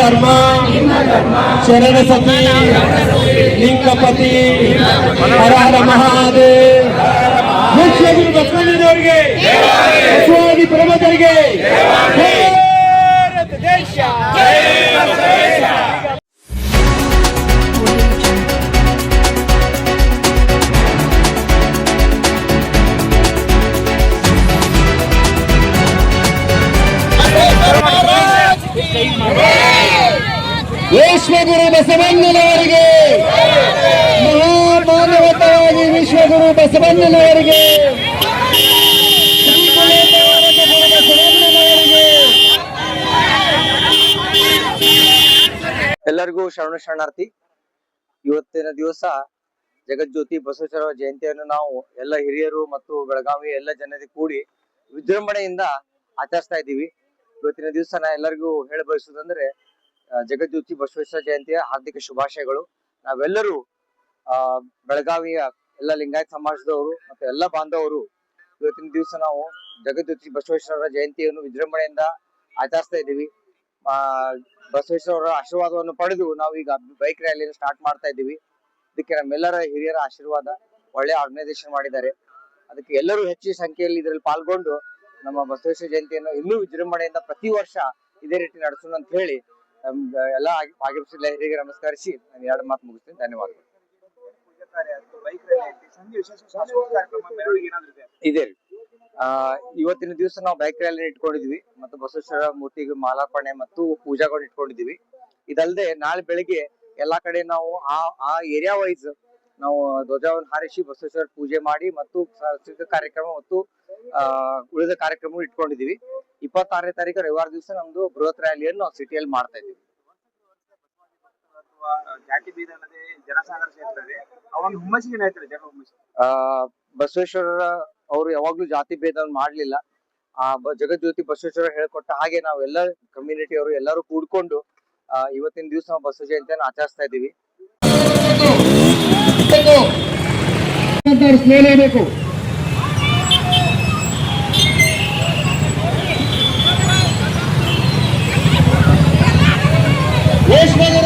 ಧರ್ಮ ಶರಣ ಸತಿ ಲಿಂಗಪತಿ ಹರ ಹರ ಮಹಾದೇವ್. ವಿಶ್ವಗುರು ಬಸವಣ್ಣನವರಿಗೆ, ಬಸವಾದಿ ಪ್ರಮುಖರಿಗೆ ಭಾರತ ದೇಶ. ವಿಶ್ವಗುರು ಬಸವಣ್ಣನವರಿಗೆ, ಮಹಾಮಾನವತಾವಾದಿ ವಿಶ್ವಗುರು ಬಸವಣ್ಣನವರಿಗೆ, ಎಲ್ಲರಿಗೂ ಶರಣಾರ್ಥಿ. ಇವತ್ತಿನ ದಿವಸ ಜಗಜ್ಯೋತಿ ಬಸವೇಶ್ವರ ಜಯಂತಿಯನ್ನು ನಾವು ಎಲ್ಲ ಹಿರಿಯರು ಮತ್ತು ಬೆಳಗಾವಿ ಎಲ್ಲ ಜನತೆ ಕೂಡಿ ವಿಜೃಂಭಣೆಯಿಂದ ಆಚರಿಸ್ತಾ ಇದ್ದೀವಿ. ಇವತ್ತಿನ ದಿವಸ ನಾ ಎಲ್ಲರಿಗೂ ಹೇಳ ಬಯಸುವುದಂದ್ರೆ, ಜಗಜ್ಯೋತಿ ಬಸವೇಶ್ವರ ಜಯಂತಿಯ ಹಾರ್ದಿಕ ಶುಭಾಶಯಗಳು. ನಾವೆಲ್ಲರೂ ಬೆಳಗಾವಿಯ ಎಲ್ಲ ಲಿಂಗಾಯತ ಸಮಾಜದವರು ಮತ್ತು ಎಲ್ಲ ಬಾಂಧವರು ಇವತ್ತಿನ ದಿವಸ ನಾವು ಜಗಜ್ಯೋತಿ ಬಸವೇಶ್ವರ ಜಯಂತಿಯನ್ನು ವಿಜೃಂಭಣೆಯಿಂದ ಆಚರಿಸ್ತಾ ಇದ್ದೀವಿ. ಬಸವೇಶ್ವರ ಆಶೀರ್ವಾದವನ್ನು ಪಡೆದು ನಾವು ಈಗ ಬೈಕ್ ರ್ಯಾಲಿಯನ್ನು ಸ್ಟಾರ್ಟ್ ಮಾಡ್ತಾ ಇದ್ದೀವಿ. ಇದಕ್ಕೆ ನಮ್ಮೆಲ್ಲರ ಹಿರಿಯರ ಆಶೀರ್ವಾದ, ಒಳ್ಳೆ ಆರ್ಗನೈಸೇಷನ್ ಮಾಡಿದ್ದಾರೆ. ಅದಕ್ಕೆ ಎಲ್ಲರೂ ಹೆಚ್ಚಿನ ಸಂಖ್ಯೆಯಲ್ಲಿ ಇದರಲ್ಲಿ ಪಾಲ್ಗೊಂಡು ನಮ್ಮ ಬಸವೇಶ್ವರ ಜಯಂತಿಯನ್ನು ಇನ್ನೂ ವಿಜೃಂಭಣೆಯಿಂದ ಪ್ರತಿ ವರ್ಷ ಇದೇ ರೀತಿ ನಡೆಸೋಣ ಅಂತ ಹೇಳಿ ಎಲ್ಲ ಆಗಮಿಸಿದ ಹಿರಿಯರಿಗೆ ನಮಸ್ಕರಿಸಿ ನಾನು ಎರಡು ಮಾತು ಮುಗಿಸ್ತೀನಿ. ಧನ್ಯವಾದಗಳು. ಇದೆ ಇವತ್ತಿನ ದಿವಸ ನಾವು ಬೈಕ್ ರ್ಯಾಲಿ ಇಟ್ಕೊಂಡಿದ್ವಿ ಮತ್ತು ಬಸವೇಶ್ವರ ಮೂರ್ತಿಗೆ ಮಾಲಾರ್ಪಣೆ ಮತ್ತು ಪೂಜಾಗಳು ಇಟ್ಕೊಂಡಿದ್ವಿ. ಇದಲ್ಲದೆ ನಾಳೆ ಬೆಳಿಗ್ಗೆ ಎಲ್ಲಾ ಕಡೆ ನಾವು ಆ ಏರಿಯಾ ವೈಸ್ ನಾವು ಧ್ವಜವನ್ನು ಹಾರಿಸಿ ಬಸವೇಶ್ವರ ಪೂಜೆ ಮಾಡಿ ಮತ್ತು ಸಾಂಸ್ಕೃತಿಕ ಕಾರ್ಯಕ್ರಮ ಮತ್ತು ಉಳಿದ ಕಾರ್ಯಕ್ರಮ ಇಟ್ಕೊಂಡಿದೀವಿ. 26ನೇ ತಾರೀಕು ರವಿವಾರ ದಿವಸ ನಮ್ದು ಬೃಹತ್ ರ್ಯಾಲಿಯನ್ನು ನಾವು ಸಿಟಿಯಲ್ಲಿ ಮಾಡ್ತಾ ಇದ್ದೀವಿ. ಬಸವೇಶ್ವರ ಅವರು ಯಾವಾಗ್ಲೂ ಜಾತಿ ಭೇದವನ್ನು ಮಾಡ್ಲಿಲ್ಲ. ಜಗಜ್ಯೋತಿ ಬಸವೇಶ್ವರ ಹೇಳ್ಕೊಟ್ಟ ಹಾಗೆ ನಾವು ಎಲ್ಲ ಕಮ್ಯುನಿಟಿ ಅವರು ಎಲ್ಲರೂ ಕೂಡ್ಕೊಂಡು ಇವತ್ತಿನ ದಿವಸ ನಾವು ಬಸವ ಜಯಂತಿಯನ್ನು ಆಚರಿಸ್ತಾ ಇದ್ದೀವಿ. ವಿಶ್ವಗುರು